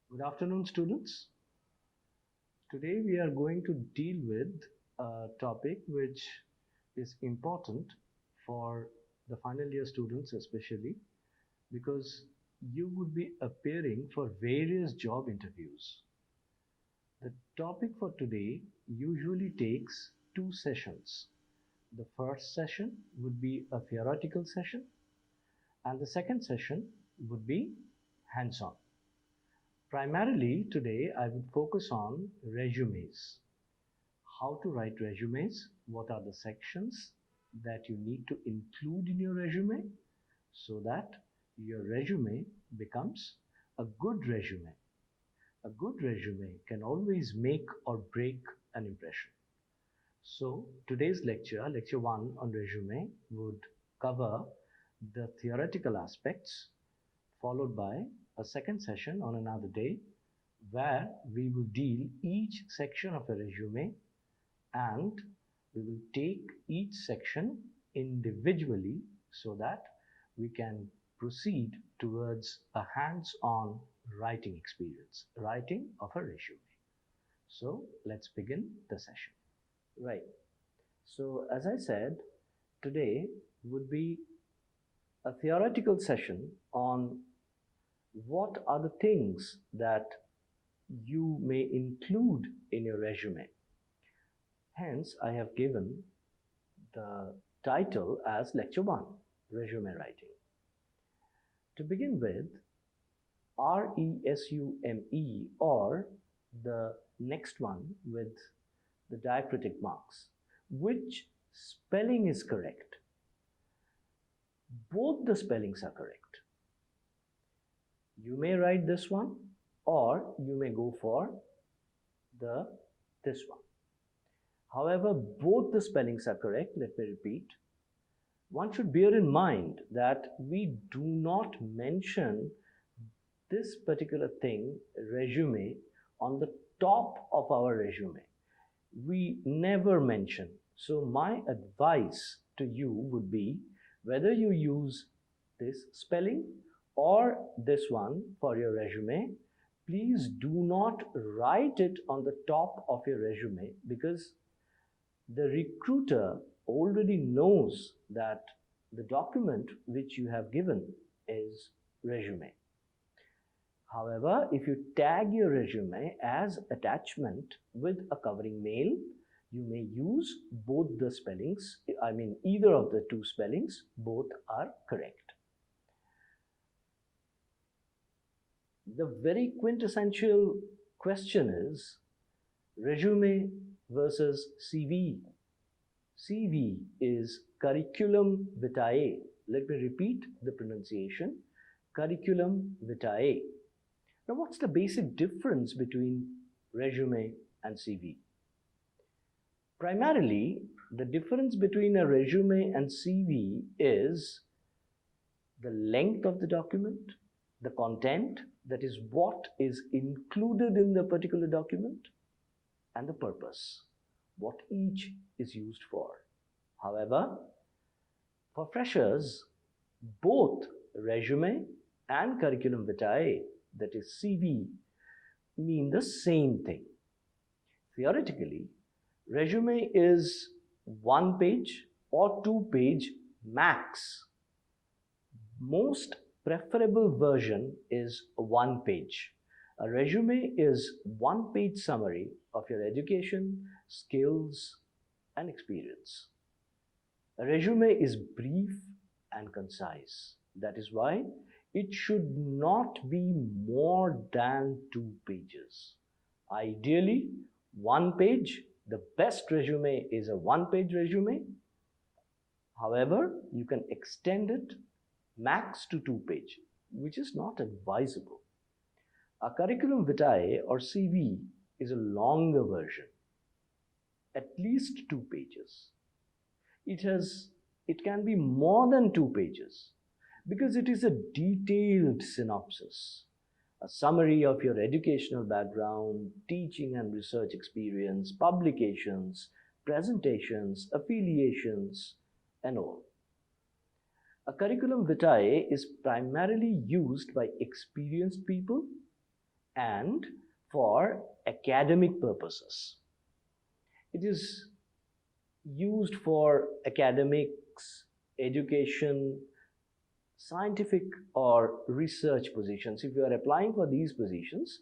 Good afternoon, students. Today we are going to deal with a topic which is important for the final year students, especially because you would be appearing for various job interviews. The topic for today usually takes two sessions. The first session would be a theoretical session, and the second session would be hands-on. Primarily today I would focus on resumes. How to write resumes, what are the sections that you need to include in your resume so that your resume becomes a good resume. A good resume can always make or break an impression. So today's lecture, lecture 1 on resume, would cover the theoretical aspects, followed by a second session on another day where we will deal each section of a resume and we will take each section individually so that we can proceed towards a hands-on writing experience, writing of a resume. So let's begin the session. Right. So as I said, today would be a theoretical session on what are the things that you may include in your resume. Hence, I have given the title as Lecture 1, Resume Writing. To begin with, RESUME, or the next one with the diacritic marks. Which spelling is correct? Both the spellings are correct. You may write this one or you may go for this one. However, both the spellings are correct. Let me repeat. One should bear in mind that we do not mention this particular thing, resume, on the top of our resume. We never mention. So my advice to you would be, whether you use this spelling or this one for your resume, please do not write it on the top of your resume, because the recruiter already knows that the document which you have given is resume. However, if you tag your resume as attachment with a covering mail, you may use both the spellings. I mean, either of the two spellings, both are correct. The very quintessential question is resume versus CV. CV is curriculum vitae. Let me repeat the pronunciation. Curriculum vitae. Now, what's the basic difference between resume and CV? Primarily, the difference between a resume and CV is the length of the document, the content, that is what is included in the particular document, and the purpose, what each is used for. However, for freshers, both resume and curriculum vitae, that is CV, mean the same thing. Theoretically, resume is 1 page or 2 page max. Most preferable version is 1 page. A resume is 1 page summary of your education, skills, and experience. A resume is brief and concise. That is why it should not be more than 2 pages. Ideally, 1 page. The best resume is a 1 page resume. However, you can extend it max to 2 page, which is not advisable. A curriculum vitae or CV is a longer version, at least 2 pages. It can be more than 2 pages because it is a detailed synopsis, a summary of your educational background, teaching and research experience, publications, presentations, affiliations, and all. A curriculum vitae is primarily used by experienced people and for academic purposes. It is used for academics, education, scientific or research positions. If you are applying for these positions,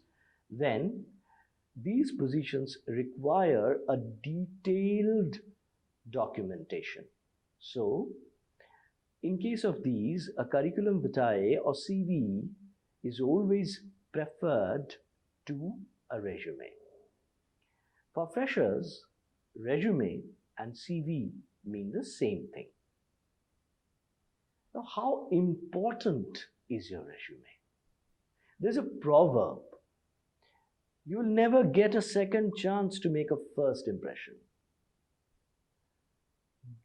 then these positions require a detailed documentation. So, in case of these, a curriculum vitae or CV is always preferred to a resume. For freshers, resume and CV mean the same thing. Now, how important is your resume? There's a proverb: you will never get a second chance to make a first impression.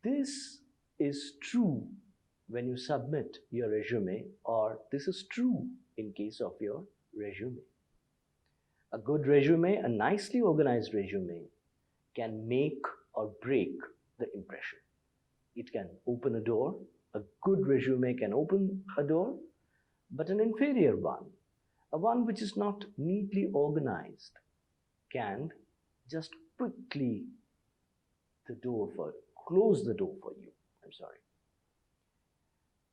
This is true when you submit your resume, or this is true in case of your resume. A good resume, a nicely organized resume, can make or break the impression. It can open a door. A good resume can open a door, but an inferior one, a one which is not neatly organized, can just quickly close the door for you. I'm sorry.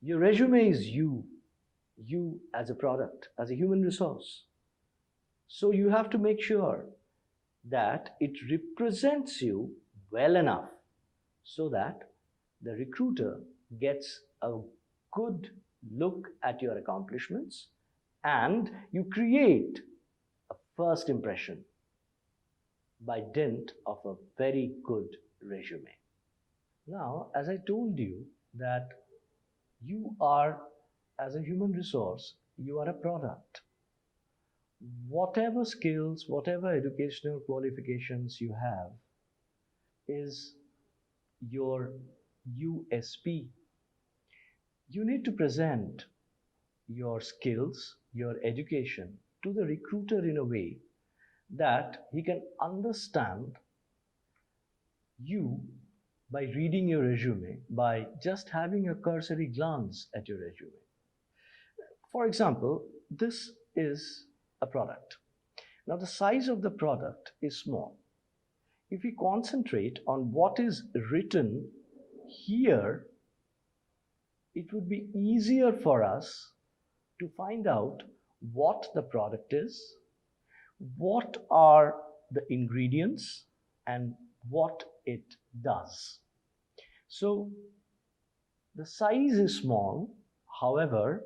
Your resume is you as a product, as a human resource. So you have to make sure that it represents you well enough so that the recruiter gets a good look at your accomplishments and you create a first impression by dint of a very good resume. Now, as I told you that you are, as a human resource, you are a product. Whatever skills, whatever educational qualifications you have is your USP. You need to present your skills, your education to the recruiter in a way that he can understand you by reading your resume, by just having a cursory glance at your resume. For example, this is a product. Now, the size of the product is small. If we concentrate on what is written here, it would be easier for us to find out what the product is, what are the ingredients, and what it does. So the size is small. However,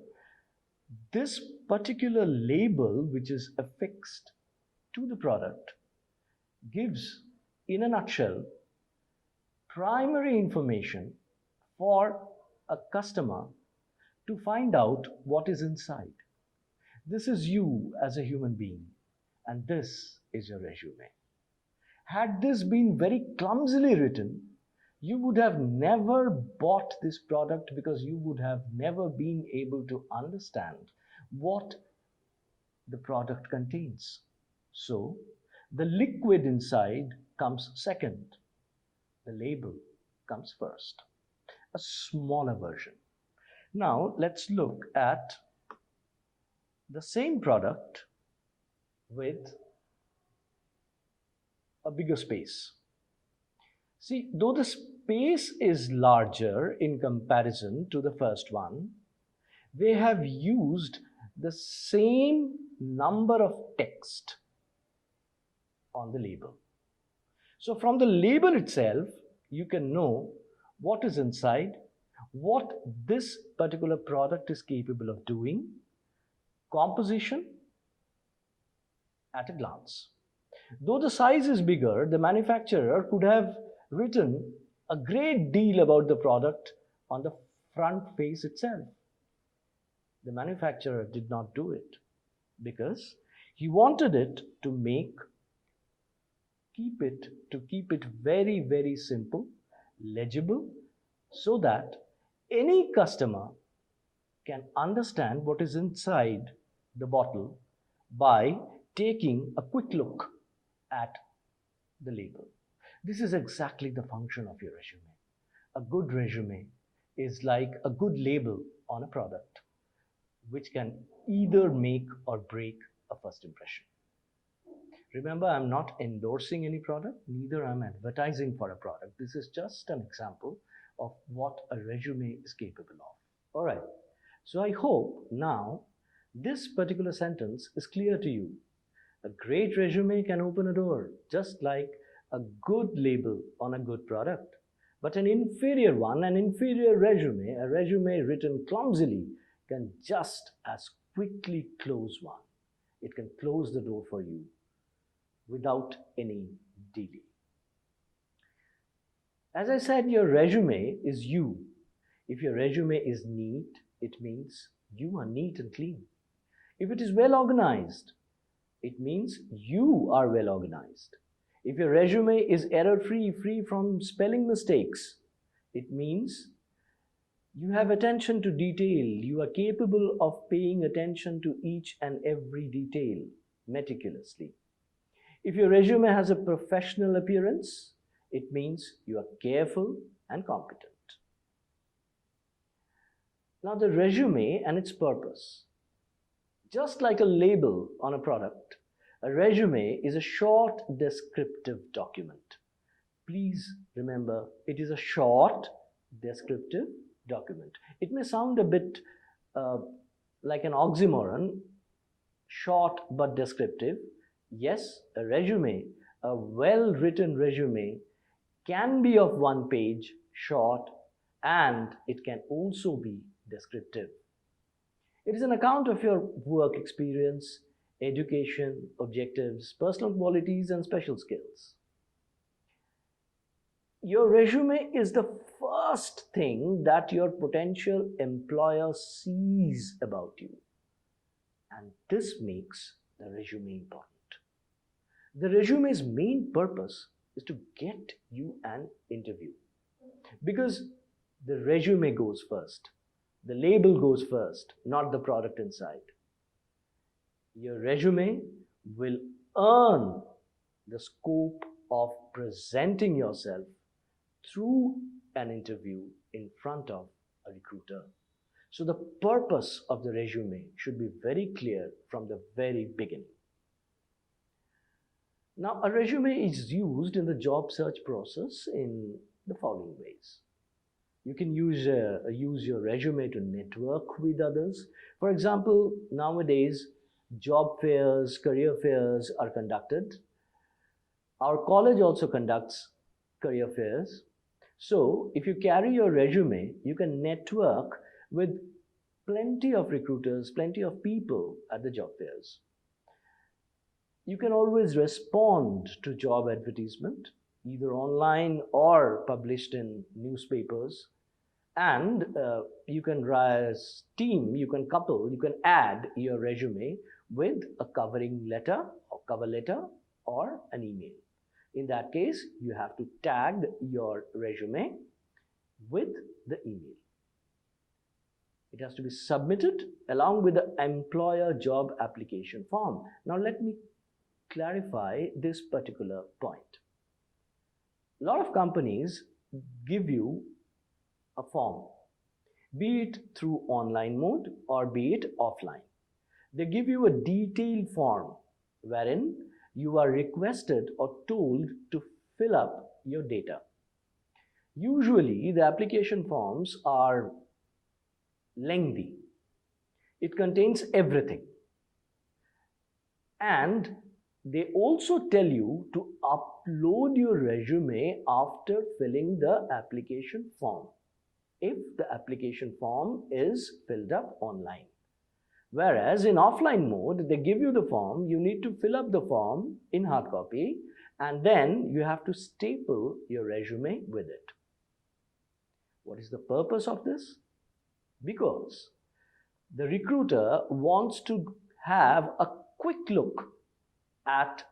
this particular label which is affixed to the product gives, in a nutshell, primary information for a customer to find out what is inside. This is you as a human being, and this is your resume. Had this been very clumsily written, you would have never bought this product because you would have never been able to understand what the product contains. So, the liquid inside comes second. The label comes first. A smaller version. Now, let's look at the same product with a bigger space. See, though the space is larger in comparison to the first one, they have used the same number of text on the label. So from the label itself, you can know what is inside, what this particular product is capable of doing, composition at a glance. Though the size is bigger, the manufacturer could have written a great deal about the product on the front face itself. The manufacturer did not do it because he wanted it to keep it very, very simple, legible, so that any customer can understand what is inside the bottle by taking a quick look at the label. This is exactly the function of your resume. A good resume is like a good label on a product, which can either make or break a first impression. Remember, I'm not endorsing any product, neither I'm advertising for a product. This is just an example of what a resume is capable of. All right. So I hope now this particular sentence is clear to you. A great resume can open a door, just like a good label on a good product. But an inferior one, an inferior resume, a resume written clumsily, can just as quickly close one. It can close the door for you without any delay. As I said, your resume is you. If your resume is neat, it means you are neat and clean. If it is well organized, it means you are well organized. If your resume is error-free, free from spelling mistakes, it means you have attention to detail. You are capable of paying attention to each and every detail meticulously. If your resume has a professional appearance, it means you are careful and competent. Now, the resume and its purpose. Just like a label on a product, a resume is a short descriptive document. Please remember, it is a short descriptive document. It may sound a bit like an oxymoron, short but descriptive. Yes, a resume, a well-written resume, can be of one page, short, and it can also be descriptive. It is an account of your work experience, education, objectives, personal qualities, and special skills. Your resume is the first thing that your potential employer sees about you. And this makes the resume important. The resume's main purpose is to get you an interview. Because the resume goes first. The label goes first, not the product inside. Your resume will earn the scope of presenting yourself through an interview in front of a recruiter. So the purpose of the resume should be very clear from the very beginning. Now, a resume is used in the job search process in the following ways. You can use your resume to network with others. For example, nowadays, job fairs, career fairs are conducted. Our college also conducts career fairs. So, if you carry your resume, you can network with plenty of recruiters, plenty of people at the job fairs. You can always respond to job advertisement, either online or published in newspapers. And you can you can add your resume with a covering letter or cover letter or an email. In that case, you have to tag your resume with the email. It has to be submitted along with the employer job application form. Now let me clarify this particular point. A lot of companies give you a form, be it through online mode or be it offline. They give you a detailed form wherein you are requested or told to fill up your data. Usually, the application forms are lengthy. It contains everything. And they also tell you to upload your resume after filling the application form, if the application form is filled up online. Whereas in offline mode, they give you the form, you need to fill up the form in hard copy, and then you have to staple your resume with it. What is the purpose of this? Because the recruiter wants to have a quick look at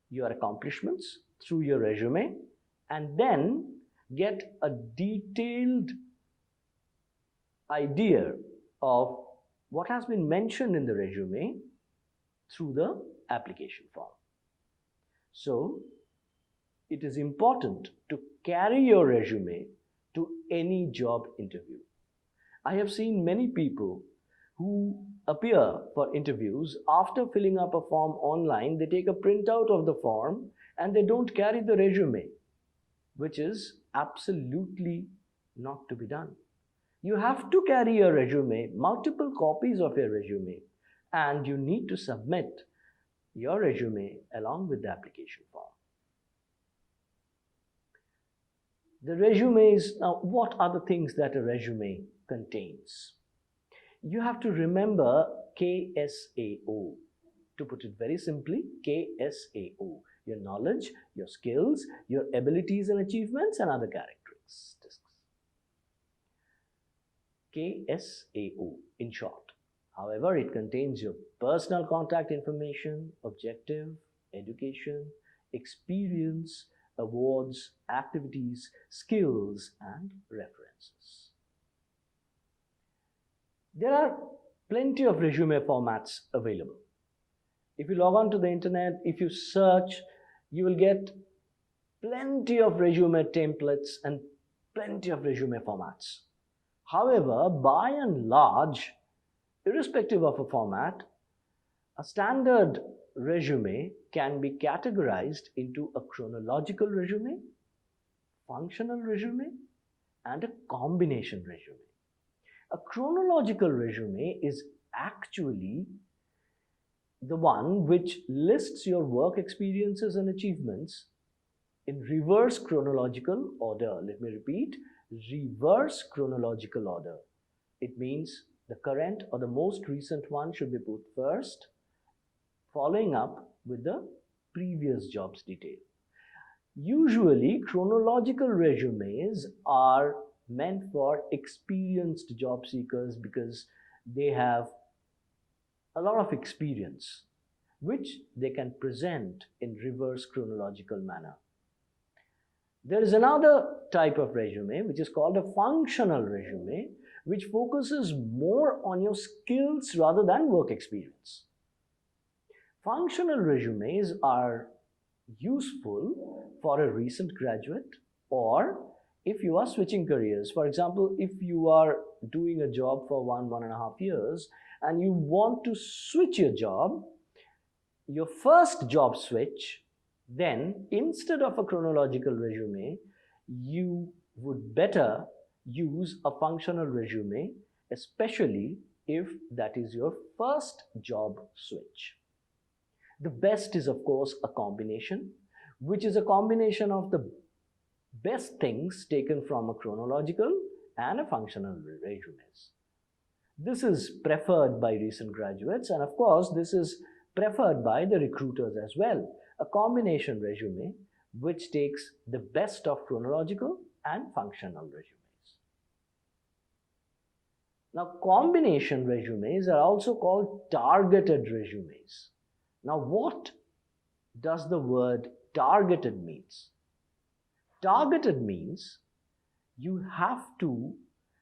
your accomplishments through your resume and then get a detailed idea of what has been mentioned in the resume through the application form. So, it is important to carry your resume to any job interview. I have seen many people who appear for interviews, after filling up a form online, they take a printout of the form and they don't carry the resume, which is absolutely not to be done. You have to carry your resume, multiple copies of your resume, and you need to submit your resume along with the application form. The resumes, now what are the things that a resume contains? You have to remember KSAO. To put it very simply, KSAO. Your knowledge, your skills, your abilities and achievements, and other characteristics. KSAO in short. However, it contains your personal contact information, objective, education, experience, awards, activities, skills, and references. There are plenty of resume formats available. If you log on to the internet, if you search, you will get plenty of resume templates and plenty of resume formats. However, by and large, irrespective of a format, a standard resume can be categorized into a chronological resume, functional resume, and a combination resume. A chronological resume is actually the one which lists your work experiences and achievements in reverse chronological order. Let me repeat, reverse chronological order. It means the current or the most recent one should be put first, following up with the previous job's detail. Usually, chronological resumes are meant for experienced job seekers because they have a lot of experience, which they can present in reverse chronological manner. There is another type of resume which is called a functional resume, which focuses more on your skills rather than work experience. Functional resumes are useful for a recent graduate, or if you are switching careers. For example, if you are doing a job for 1.5 years and you want to switch your job, your first job switch, then instead of a chronological resume, you would better use a functional resume, especially if that is your first job switch. The best is, of course, a combination, which is a combination of the best things taken from a chronological and a functional resumes. This is preferred by recent graduates, and of course, this is preferred by the recruiters as well. A combination resume which takes the best of chronological and functional resumes. Now, combination resumes are also called targeted resumes. Now, what does the word targeted means? Targeted means you have to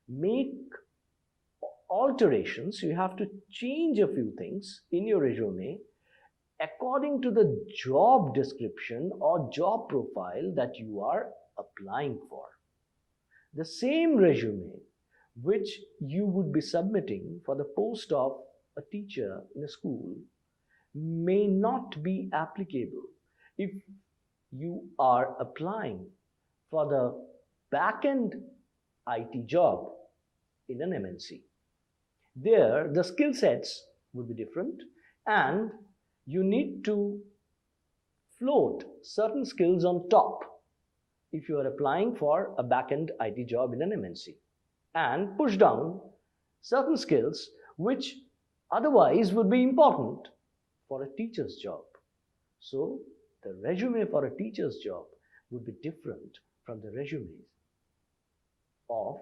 make alterations, you have to change a few things in your resume according to the job description or job profile that you are applying for. The same resume which you would be submitting for the post of a teacher in a school may not be applicable if you are applying for the back-end IT job in an MNC. There, the skill sets would be different, and you need to float certain skills on top if you are applying for a back-end IT job in an MNC, and push down certain skills which otherwise would be important for a teacher's job. So, the resume for a teacher's job would be different from the resumes of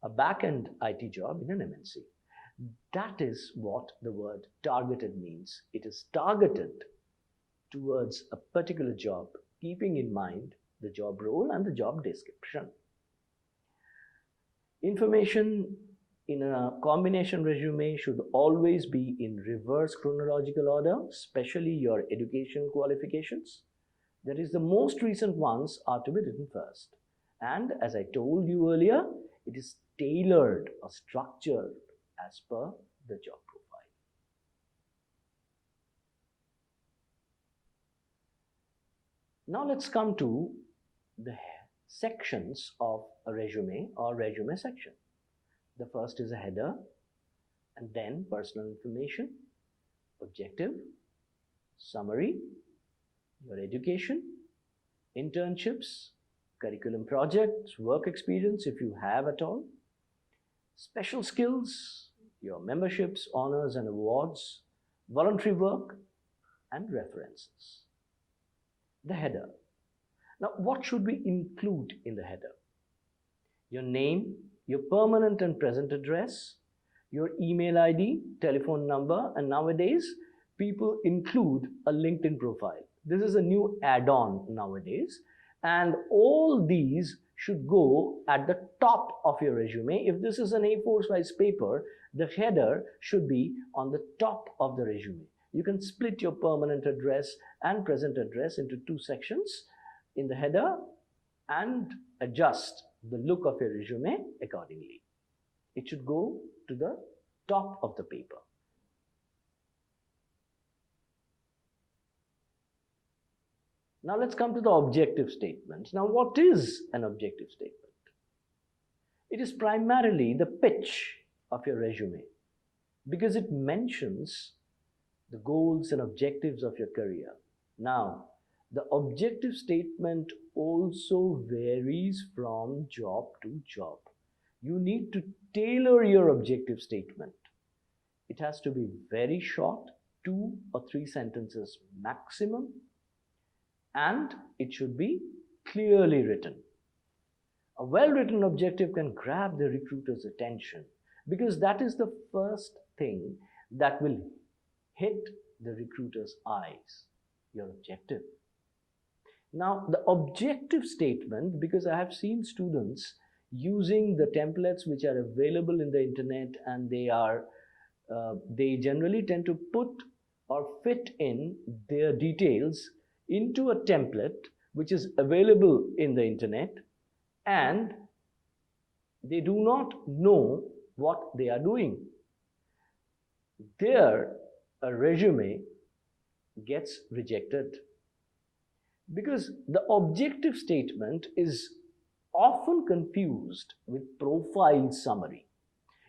a back-end IT job in an MNC. That is what the word targeted means. It is targeted towards a particular job, keeping in mind the job role and the job description. Information in a combination resume should always be in reverse chronological order, especially your education qualifications. That is, the most recent ones are to be written first. And as I told you earlier, it is tailored or structured as per the job profile. Now let's come to the sections of a resume or resume section. The first is a header, and then personal information, objective, summary, your education, internships, curriculum projects, work experience if you have at all, special skills, your memberships, honors and awards, voluntary work, and references. The header. Now, what should we include in the header? Your name, your permanent and present address, your email ID, telephone number, and nowadays people include a LinkedIn profile. This is a new add-on nowadays, and all these should go at the top of your resume. If this is an A4 size paper, the header should be on the top of the resume. You can split your permanent address and present address into two sections in the header and adjust the look of your resume accordingly. It should go to the top of the paper. Now let's come to the objective statement. Now, what is an objective statement? It is primarily the pitch of your resume because it mentions the goals and objectives of your career. Now, the objective statement also varies from job to job. You need to tailor your objective statement. It has to be very short, 2 or 3 sentences maximum, and it should be clearly written. A well-written objective can grab the recruiter's attention because that is the first thing that will hit the recruiter's eyes, your objective. Now, the objective statement, because I have seen students using the templates which are available in the internet, and they generally tend to put or fit in their details into a template which is available in the internet, and they do not know what they are doing. There, a resume gets rejected because the objective statement is often confused with profile summary.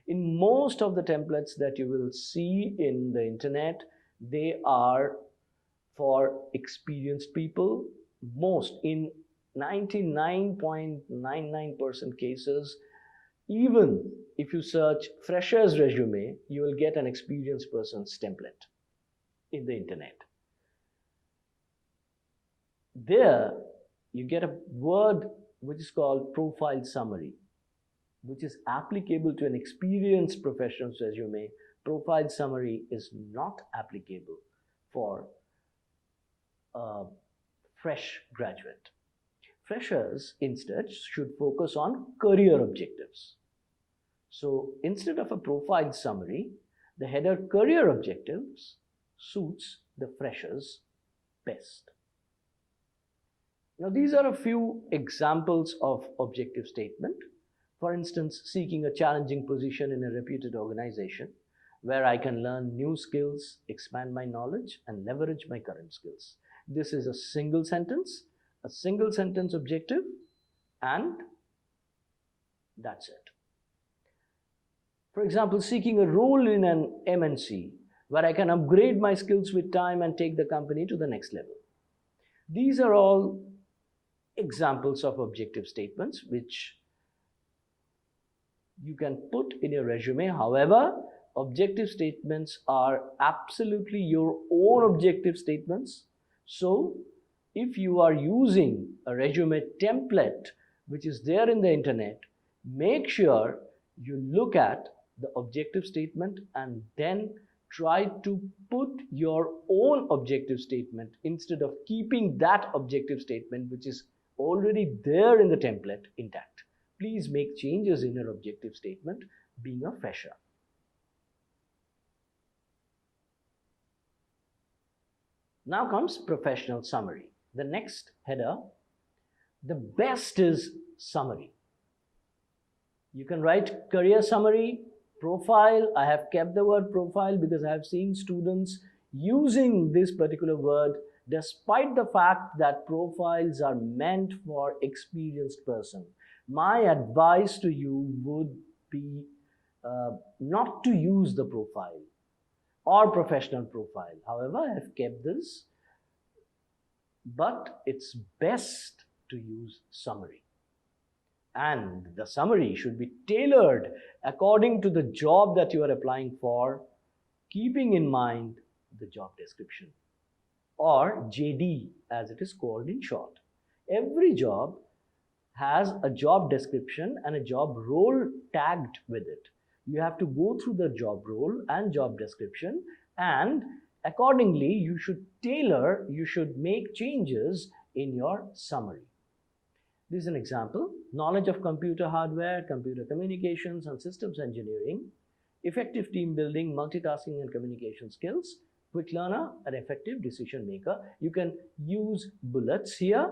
In most of the templates that you will see in the internet, they are for experienced people. Most, in 99.99% cases, even if you search fresher's resume, you will get an experienced person's template in the internet. There, you get a word which is called profile summary, which is applicable to an experienced professional's resume. Profile summary is not applicable for a fresh graduate. Freshers instead should focus on career objectives. So instead of a profile summary, the header career objectives suits the freshers best. Now, these are a few examples of objective statement. For instance, seeking a challenging position in a reputed organization where I can learn new skills, expand my knowledge, and leverage my current skills. This is a single sentence objective, and that's it. For example, seeking a role in an MNC where I can upgrade my skills with time and take the company to the next level. These are all examples of objective statements which you can put in your resume. However, objective statements are absolutely your own objective statements. So, if you are using a resume template which is there in the internet, make sure you look at the objective statement and then try to put your own objective statement instead of keeping that objective statement which is already there in the template intact. Please make changes in your objective statement being a fresher. Now comes professional summary. The next header, the best is summary. You can write career summary, Profile, I have kept the word profile because I have seen students using this particular word despite the fact that profiles are meant for experienced person. My advice to you would be not to use the profile or professional profile. However, I have kept this, but it's best to use summary. And the summary should be tailored according to the job that you are applying for, keeping in mind the job description, or JD as it is called in short. Every job has a job description and a job role tagged with it. You have to go through the job role and job description, and accordingly you should tailor, you should make changes in your summary. This is an example: knowledge of computer hardware, computer communications and systems engineering, effective team building, multitasking and communication skills, quick learner, an effective decision maker. You can use bullets here,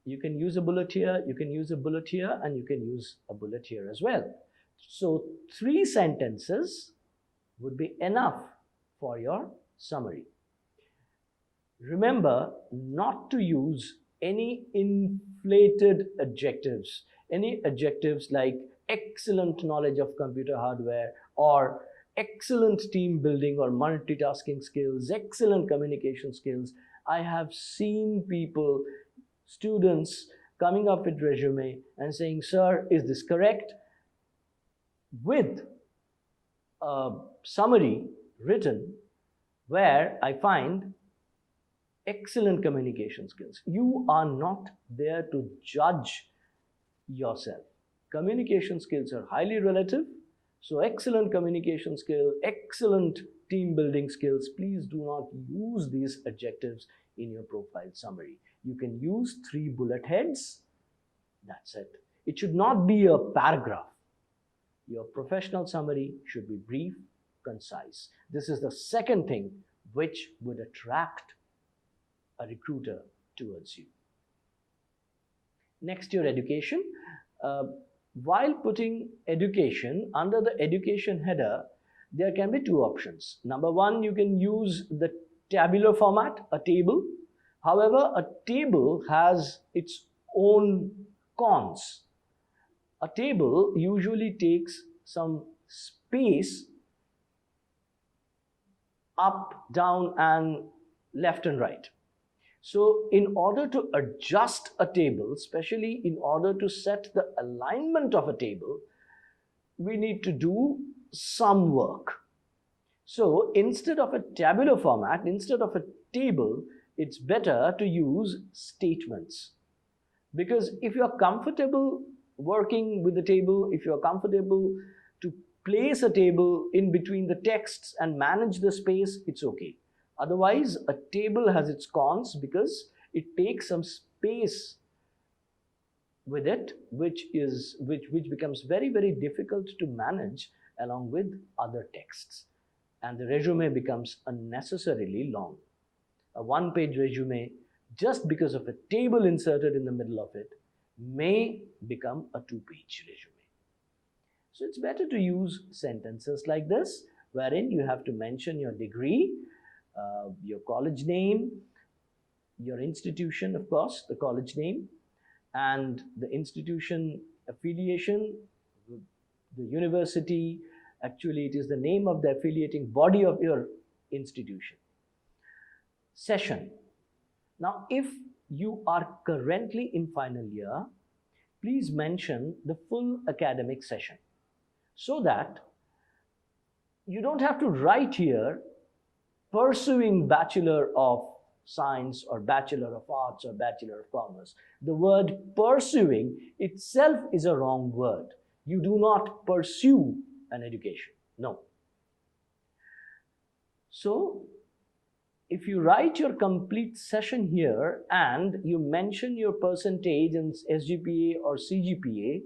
you can use a bullet here, you can use a bullet here, and you can use a bullet here as well. So 3 sentences would be enough for your summary. Remember not to use any inflated adjectives, any adjectives like excellent knowledge of computer hardware, or excellent team building or multitasking skills, excellent communication skills. I have seen people, students, coming up with resume and saying, sir, is this correct? With a summary written where I find excellent communication skills. You are not there to judge yourself. Communication skills are highly relative. So excellent communication skill, excellent team building skills, please do not use these adjectives in your profile summary. You can use 3 bullet heads. That's it. It should not be a paragraph. Your professional summary should be brief, concise. This is the second thing which would attract a recruiter towards you. Next, your education. While putting education under the education header, there can be 2 options. Number 1, you can use the tabular format, a table. However, a table has its own cons. A table usually takes some space up, down, and left and right. So in order to adjust a table, especially in order to set the alignment of a table, we need to do some work. So instead of a tabular format, instead of a table, it's better to use statements. Because if you're comfortable working with the table, if you're comfortable to place a table in between the texts and manage the space, it's okay. Otherwise, a table has its cons because it takes some space with it, which becomes very, very difficult to manage along with other texts. And the resume becomes unnecessarily long. A 1-page resume, just because of a table inserted in the middle of it, may become a 2-page resume. So it's better to use sentences like this, wherein you have to mention your degree, your college name, your institution, of course, the college name, and the institution affiliation, the university. Actually, it is the name of the affiliating body of your institution. Session. Now, if you are currently in final year, please mention the full academic session so that you don't have to write here pursuing Bachelor of Science or Bachelor of Arts or Bachelor of Commerce. The word pursuing itself is a wrong word. You do not pursue an education. No. So, if you write your complete session here and you mention your percentage in SGPA or CGPA,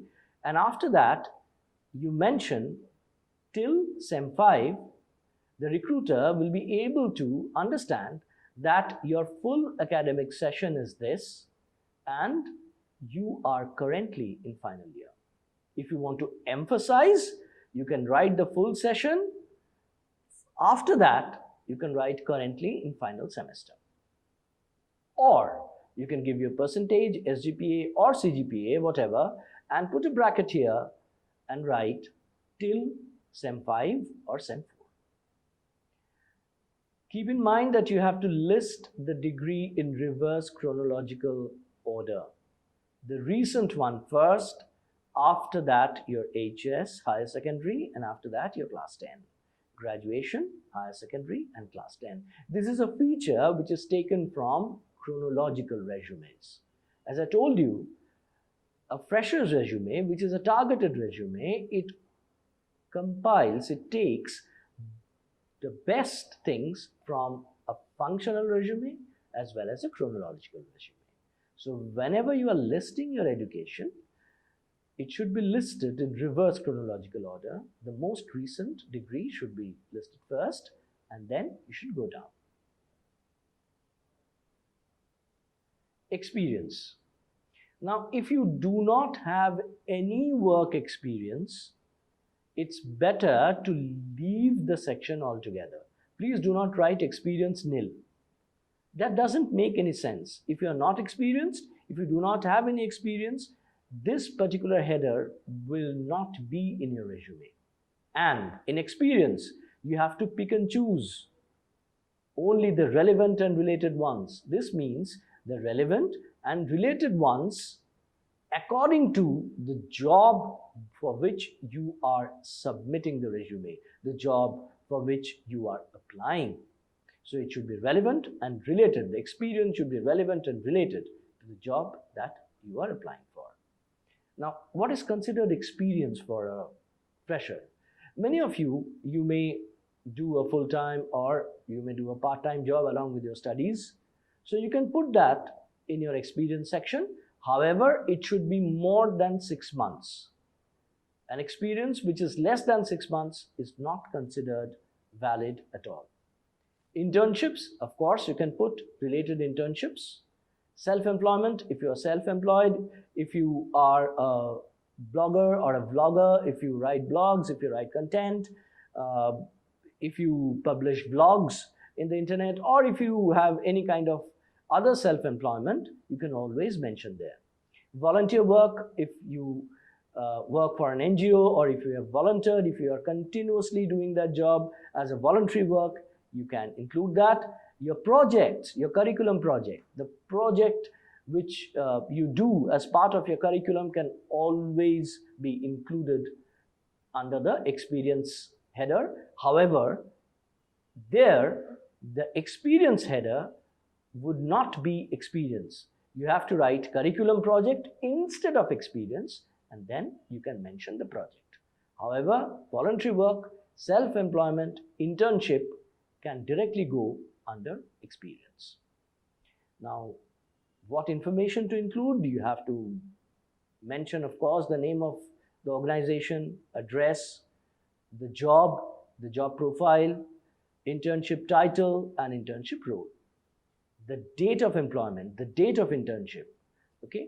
and after that you mention till Sem-V, the recruiter will be able to understand that your full academic session is this and you are currently in final year. If you want to emphasize, You can write the full session. After that, you can write currently in final semester. Or you can give your percentage, SGPA or CGPA, whatever, and put a bracket here and write till Sem-V or Sem-4. Keep in mind that you have to list the degree in reverse chronological order. The recent one first, after that your HS, higher secondary, and after that your class 10. Graduation, higher secondary, and class 10. This is a feature which is taken from chronological resumes. As I told you, a fresher's resume, which is a targeted resume, it compiles, it takes the best things from a functional resume as well as a chronological resume. So whenever you are listing your education, it should be listed in reverse chronological order. The most recent degree should be listed first, and then you should go down. Experience. Now, if you do not have any work experience, it's better to leave the section altogether. Please do not write experience nil. That doesn't make any sense. If you are not experienced, if you do not have any experience, this particular header will not be in your resume. And in experience, you have to pick and choose only the relevant and related ones. This means the relevant and related ones according to the job for which you are submitting the resume, the job for which you are applying. So it should be relevant and related. The experience should be relevant and related to the job that you are applying for. Now, what is considered experience for a fresher? Many of you may do a full-time or you may do a part-time job along with your studies. So you can put that in your experience section. However, it should be more than 6 months. An experience which is less than 6 months is not considered valid at all. Internships, of course, you can put related internships. Self-employment, if you are self-employed, if you are a blogger or a vlogger, if you write blogs, if you write content, if you publish vlogs in the internet, or if you have any kind of other self-employment, you can always mention there. Volunteer work, if you work for an NGO or if you have volunteered, if you are continuously doing that job as a voluntary work, you can include that. Your projects, your curriculum project, the project which you do as part of your curriculum can always be included under the experience header. However, there the experience header would not be experience. You have to write curriculum project instead of experience, and then you can mention the project. However, voluntary work, self-employment, internship can directly go under experience. Now, what information to include? You have to mention, of course, the name of the organization, address, the job profile, internship title, and internship role. The date of employment, the date of internship, okay?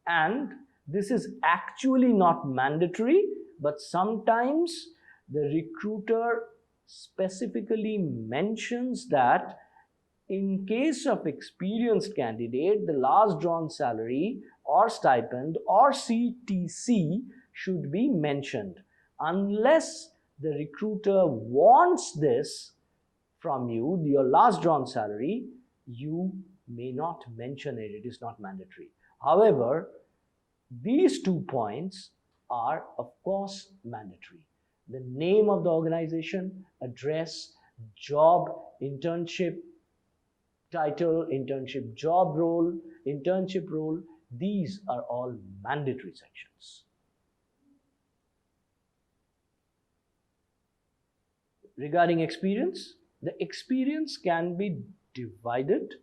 And this is actually not mandatory, but sometimes the recruiter specifically mentions that in case of experienced candidate, the last drawn salary or stipend or CTC should be mentioned. Unless the recruiter wants this from you, your last drawn salary, you may not mention it. It is not mandatory. However, these 2 points are, of course, mandatory. The name of the organization, address, job, internship title, internship job role, internship role, these are all mandatory sections. Regarding experience, the experience can be divided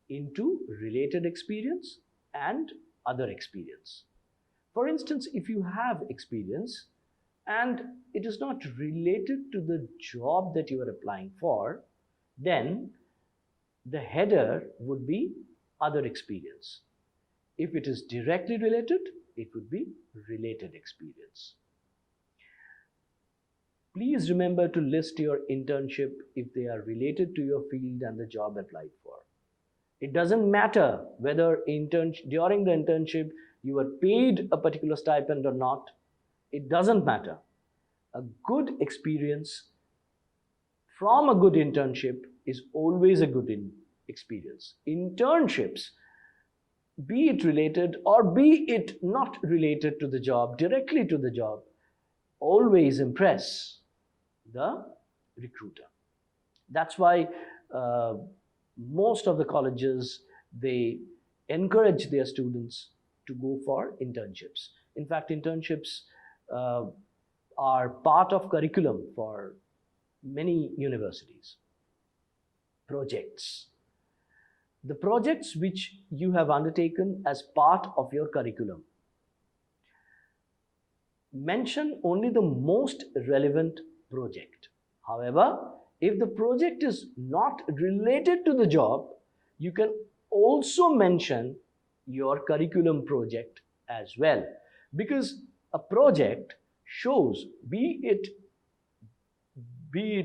into related experience and other experience. For instance, if you have experience and it is not related to the job that you are applying for, then the header would be other experience. If it is directly related, it would be related experience. Please remember to list your internship if they are related to your field and the job applied for. It doesn't matter whether during the internship you were paid a particular stipend or not. It doesn't matter. A good experience from a good internship is always a good experience. Internships, be it related or be it not related to the job, directly to the job, always impress the recruiter. That's why most of the colleges, they encourage their students to go for internships. In fact, internships are part of curriculum for many universities. Projects. The projects which you have undertaken as part of your curriculum, mention only the most relevant project. However, if the project is not related to the job, you can also mention your curriculum project as well, because a project shows, be it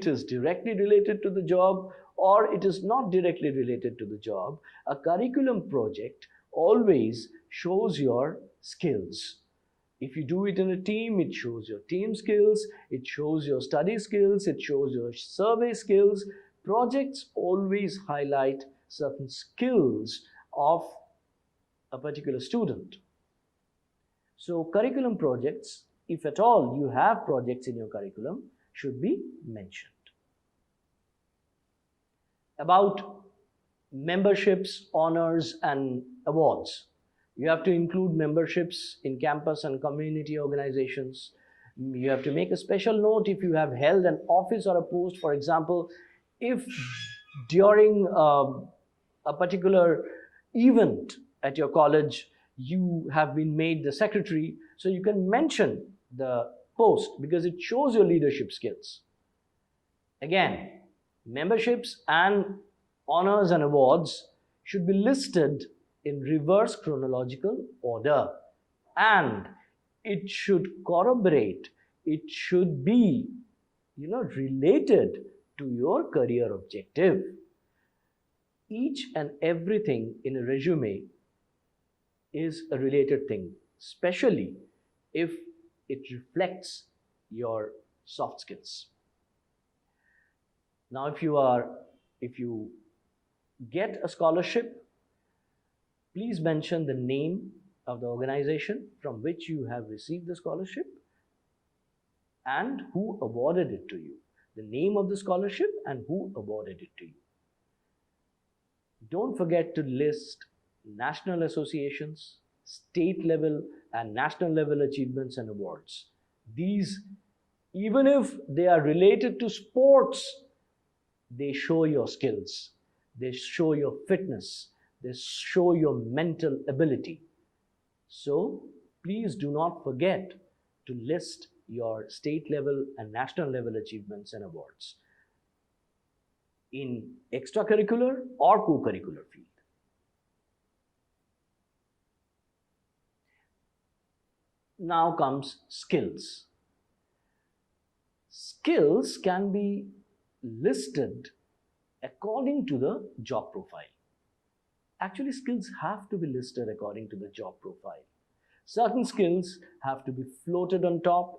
is directly related to the job or it is not directly related to the job, a curriculum project always shows your skills. If you do it in a team, it shows your team skills, it shows your study skills, it shows your survey skills. Projects always highlight certain skills of a particular student. So curriculum projects, if at all you have projects in your curriculum, should be mentioned. About memberships, honors, and awards. You have to include memberships in campus and community organizations. You have to make a special note if you have held an office or a post. For example, if during a particular event at your college, you have been made the secretary, so you can mention the post because it shows your leadership skills. Again, memberships and honors and awards should be listed in reverse chronological order, and it should corroborate, it should be related to your career objective. Each and everything in a resume is a related thing, especially if it reflects your soft skills. Now, if you get a scholarship, please mention the name of the organization from which you have received the scholarship and who awarded it to you. The name of the scholarship and who awarded it to you. Don't forget to list national associations, state level and national level achievements and awards. These, even if they are related to sports, they show your skills, they show your fitness, they show your mental ability. So please do not forget to list your state level and national level achievements and awards in extracurricular or co-curricular field. Now comes skills. Skills can be listed according to the job profile. Actually, skills have to be listed according to the job profile. Certain skills have to be floated on top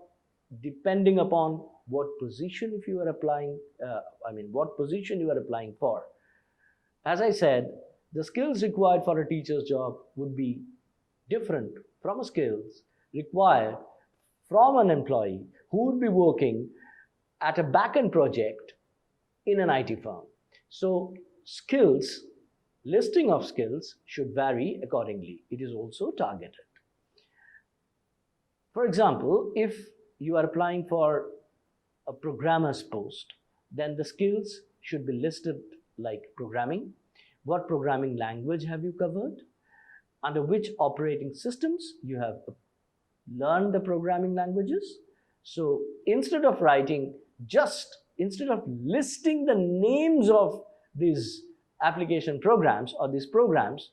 depending upon what position if you are applying, what position you are applying for. As I said, the skills required for a teacher's job would be different from skills required from an employee who would be working at a back-end project in an IT firm. So skills, listing of skills should vary accordingly. It is also targeted. For example, if you are applying for a programmer's post, then the skills should be listed like programming. What programming language have you covered? Under which operating systems you have learned the programming languages? So instead of listing the names of these application programs or these programs,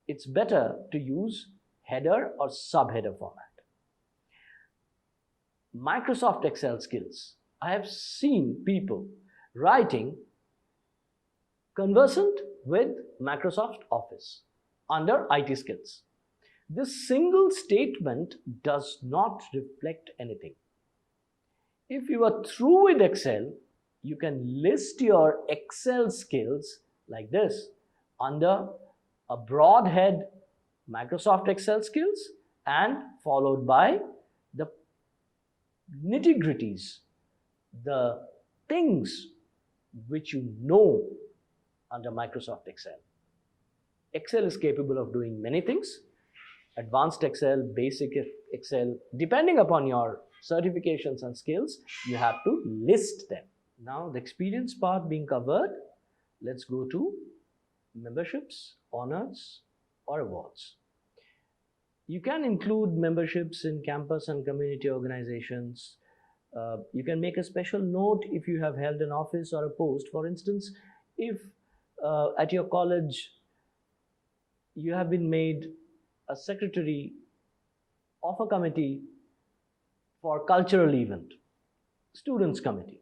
it's better to use header or subheader format. Microsoft Excel skills. I have seen people writing conversant with Microsoft Office under IT skills. This single statement does not reflect anything. If you are through with Excel, you can list your Excel skills like this under a broad head Microsoft Excel skills and followed by the nitty-gritties, the things which you know under Microsoft Excel. Excel is capable of doing many things. Advanced Excel, basic Excel, depending upon your certifications and skills, you have to list them. Now, the experience part being covered, let's go to memberships, honors, or awards. You can include memberships in campus and community organizations. You can make a special note if you have held an office or a post. For instance, if at your college you have been made a secretary of a committee for cultural event, students committee.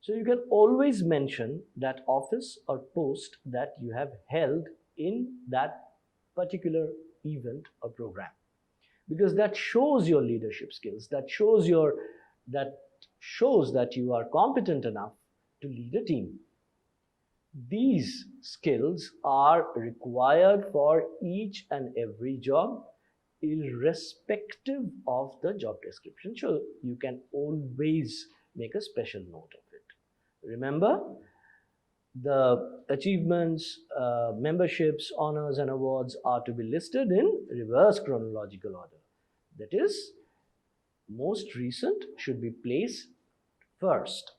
So you can always mention that office or post that you have held in that particular event or program, because that shows your leadership skills, that shows that you are competent enough to lead a team. These skills are required for each and every job, irrespective of the job description. So you can always make a special note of it. Remember, the achievements, memberships, honors, and awards are to be listed in reverse chronological order. That is, most recent should be placed first,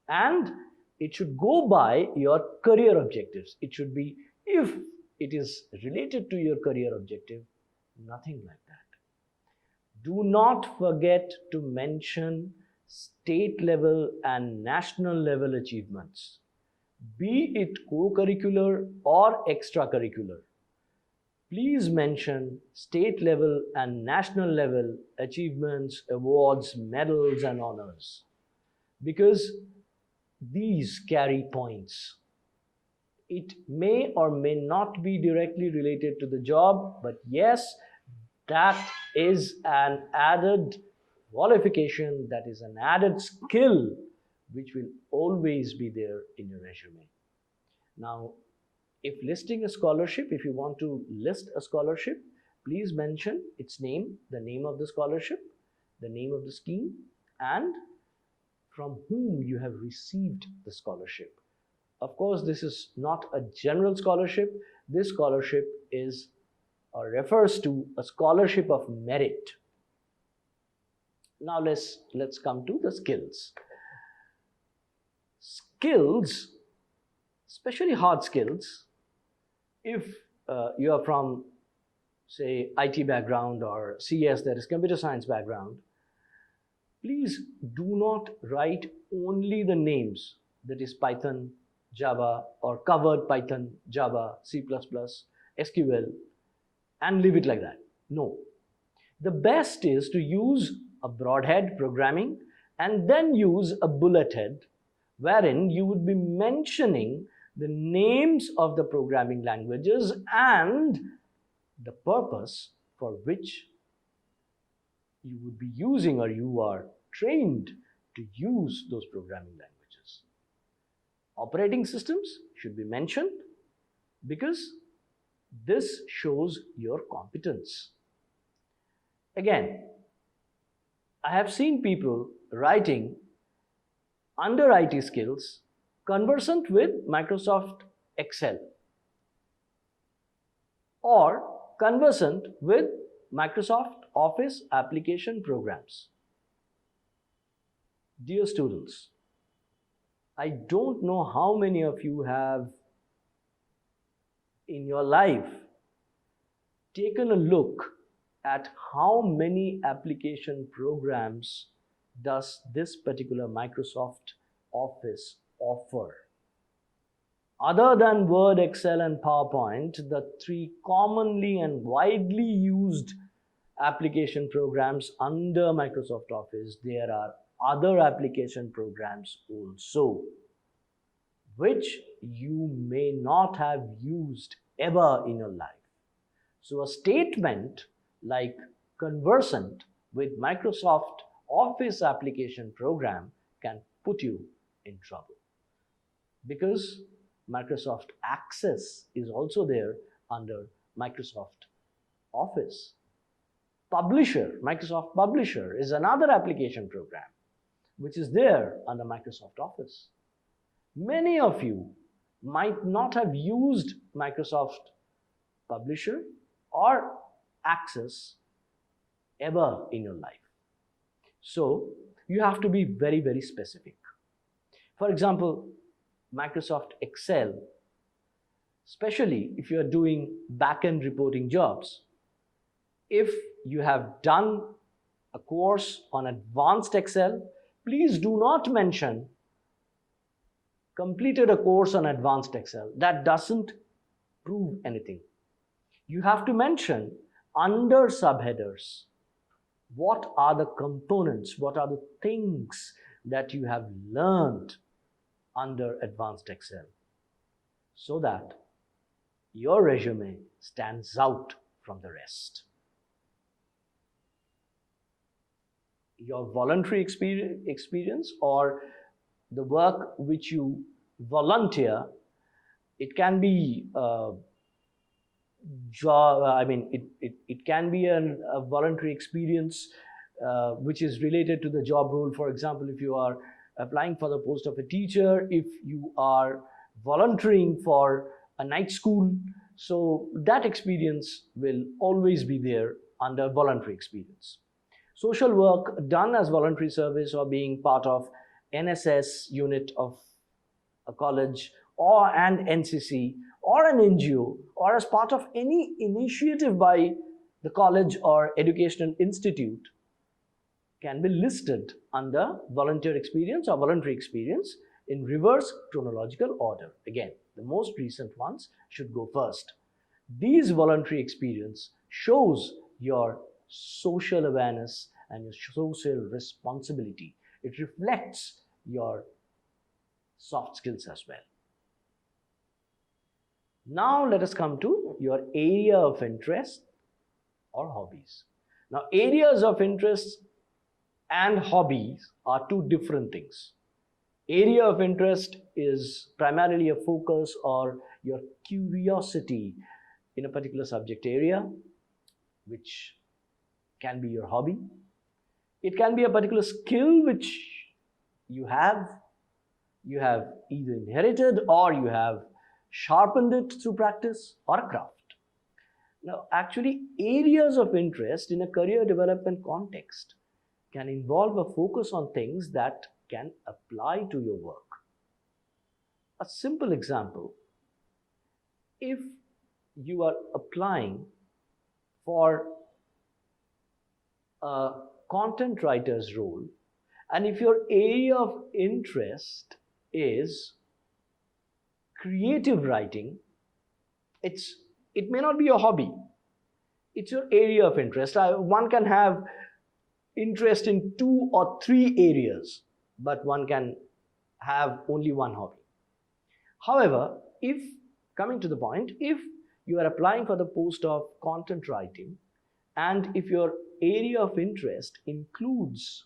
and it should go by your career objectives. It should be, if it is related to your career objective, nothing like that. Do not forget to mention state level and national level achievements, be it co-curricular or extracurricular. Please mention state level and national level achievements, awards, medals, and honors, because these carry points. It may or may not be directly related to the job, but yes, that is an added qualification, that is an added skill which will always be there in your resume. Now, if listing a scholarship, if you want to list a scholarship, please mention its name, the name of the scholarship, the name of the scheme, and from whom you have received the scholarship. Of course, this is not a general scholarship. This scholarship is or refers to a scholarship of merit. Now let's come to the skills. Skills, especially hard skills, if you are from, say, IT background or CS, that is computer science background, please do not write only the names, that is Python, Java, or covered Python, Java, C++, SQL, and leave it like that. No. The best is to use a broadhead programming and then use a bullet head, wherein you would be mentioning the names of the programming languages and the purpose for which you would be using or you are trained to use those programming languages. Operating systems should be mentioned because this shows your competence. Again, I have seen people writing under IT skills conversant with Microsoft Excel or conversant with Microsoft Office application programs. Dear students, I don't know how many of you have in your life taken a look at how many application programs does this particular Microsoft Office offer. Other than Word, Excel, and PowerPoint, the three commonly and widely used application programs under Microsoft Office, there are other application programs also, which you may not have used ever in your life. So a statement like conversant with Microsoft Office application program can put you in trouble, because Microsoft Access is also there under Microsoft Office. Microsoft Publisher is another application program which is there under Microsoft Office. Many of you might not have used Microsoft Publisher or Access ever in your life. So you have to be very, very specific. For example, Microsoft Excel, especially if you are doing back-end reporting jobs, if you have done a course on advanced Excel, please do not mention completed a course on advanced Excel. That doesn't prove anything. You have to mention under subheaders what are the components, what are the things that you have learned under advanced Excel, so that your resume stands out from the rest. Your voluntary experience or the work which you volunteer, it can be job, it can be a voluntary experience which is related to the job role. For example, if you are applying for the post of a teacher, if you are volunteering for a night school, so that experience will always be there under voluntary experience. Social work done as voluntary service or being part of NSS unit of a college or an NCC or an NGO or as part of any initiative by the college or educational institute can be listed under volunteer experience or voluntary experience in reverse chronological order. Again, the most recent ones should go first. These voluntary experience shows your social awareness and your social responsibility. It reflects your soft skills as well. Now let us come to your area of interest or hobbies. Now, areas of interest and hobbies are two different things. Area of interest is primarily a focus or your curiosity in a particular subject area, which can be your hobby. It can be a particular skill which you have either inherited or you have sharpened it through practice or a craft. Now, actually, areas of interest in a career development context can involve a focus on things that can apply to your work. A simple example, if you are applying for a content writer's role, and if your area of interest is creative writing, it may not be your hobby, it's your area of interest. One can have interest in 2 or 3 areas, but one can have only one hobby. However, if coming to the point, if you are applying for the post of content writing, and if your area of interest includes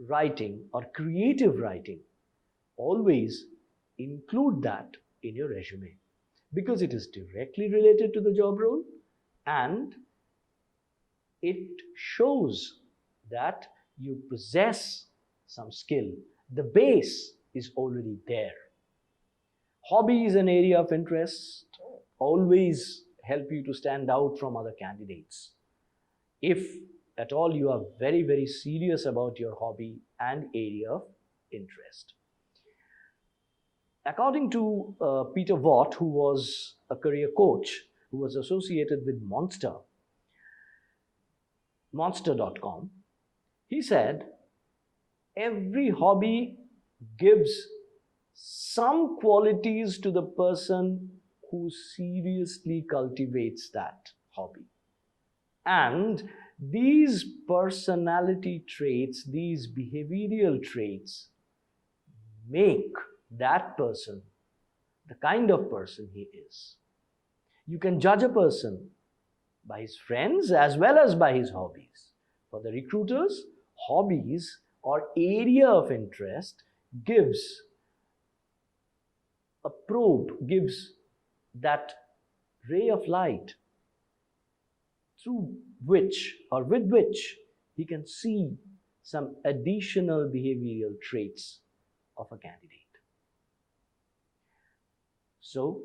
writing or creative writing, always include that in your resume, because it is directly related to the job role and it shows that you possess some skill. The base is already there. Hobby is an area of interest, always help you to stand out from other candidates. If at all you are very, very serious about your hobby and area of interest. According to Peter Watt, who was a career coach, who was associated with Monster.com, he said, every hobby gives some qualities to the person who seriously cultivates that hobby. And These personality traits, these behavioral traits make that person the kind of person he is. You can judge a person by his friends as well as by his hobbies. For the recruiters, hobbies or area of interest gives a probe, gives that ray of light through which or with which he can see some additional behavioral traits of a candidate. So,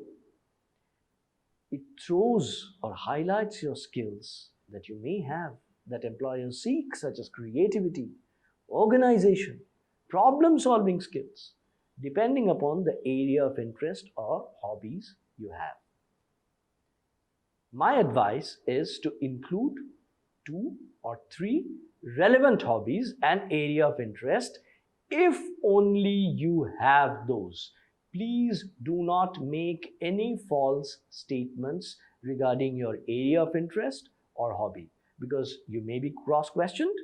it throws or highlights your skills that you may have, that employers seek, such as creativity, organization, problem-solving skills, depending upon the area of interest or hobbies you have. My advice is to include 2 or 3 relevant hobbies and area of interest if only you have those. Please do not make any false statements regarding your area of interest or hobby, because you may be cross-questioned,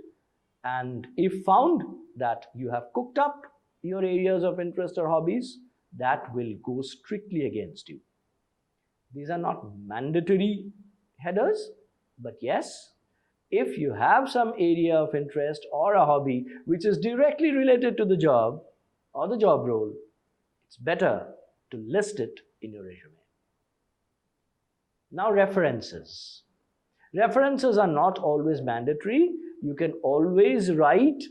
and if found that you have cooked up your areas of interest or hobbies, that will go strictly against you. These are not mandatory headers, but yes, if you have some area of interest or a hobby which is directly related to the job or the job role, it's better to list it in your resume. Now, references. References are not always mandatory. You can always write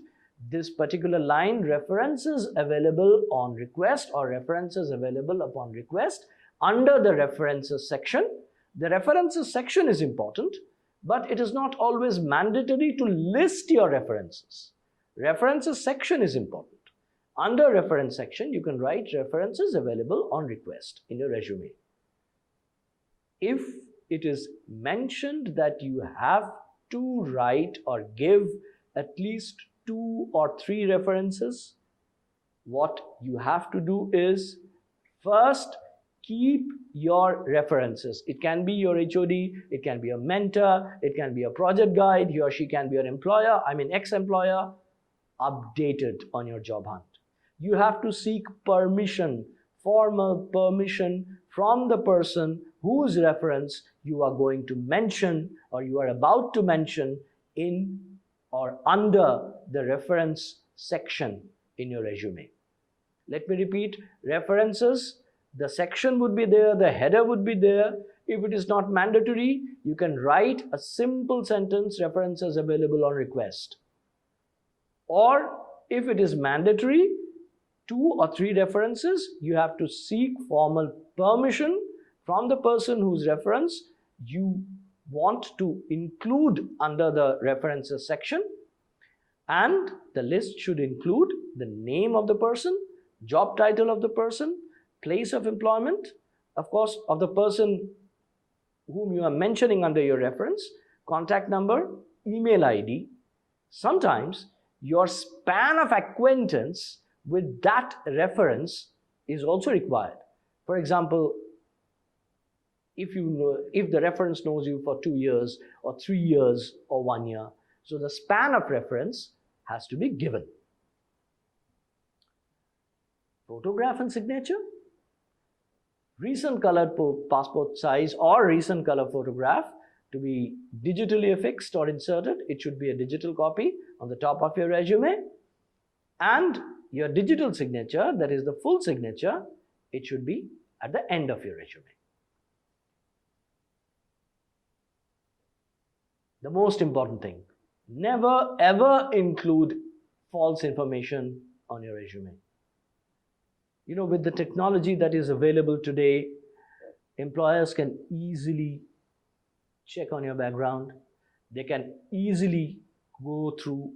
this particular line, references available on request or references available upon request, under the references section. The references section is important, but it is not always mandatory to list your references. References section is important. Under reference section, you can write references available on request in your resume. If it is mentioned that you have to write or give at least 2 or 3 references, what you have to do is first keep your references. It can be your HOD, it can be a mentor, it can be a project guide, he or she can be your employer, ex-employer, updated on your job hunt. You have to seek permission, formal permission from the person whose reference you are going to mention or you are about to mention in or under the reference section in your resume. Let me repeat, references, the section would be there, the header would be there. If it is not mandatory, you can write a simple sentence, references available on request. Or if it is mandatory, 2 or 3 references, you have to seek formal permission from the person whose reference you want to include under the references section. And the list should include the name of the person, job title of the person, place of employment, of course, of the person whom you are mentioning under your reference, contact number, email ID. Sometimes your span of acquaintance with that reference is also required. For example, if the reference knows you for 2 years or 3 years or 1 year, so the span of reference has to be given. Photograph and signature. Recent colored passport size or recent color photograph to be digitally affixed or inserted. It should be a digital copy on the top of your resume. And your digital signature, that is the full signature, it should be at the end of your resume. The most important thing, never ever include false information on your resume. With the technology that is available today, employers can easily check on your background. They can easily go through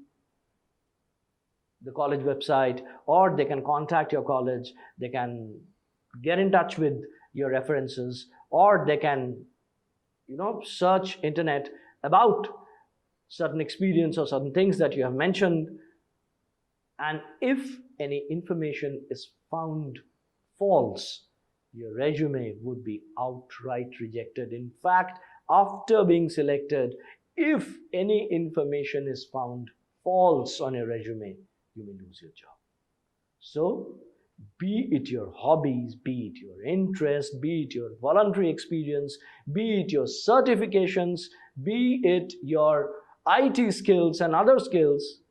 the college website, or they can contact your college, they can get in touch with your references, or they can search internet about certain experience or certain things that you have mentioned. And if any information is found false, your resume would be outright rejected. In fact, after being selected, If any information is found false on your resume, you may lose your job. So, be it your hobbies, be it your interest, be it your voluntary experience, be it your certifications, be it your IT skills and other skills,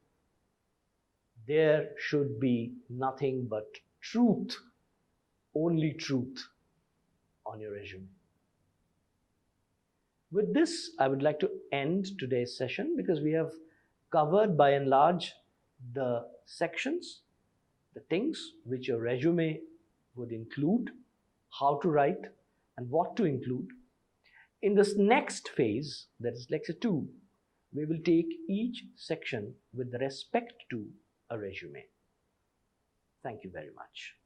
there should be nothing but truth, only truth on your resume. With this, I would like to end today's session because we have covered by and large the sections, the things which your resume would include, how to write, and what to include. In this next phase, that is lecture 2, we will take each section with respect to a resume. Thank you very much.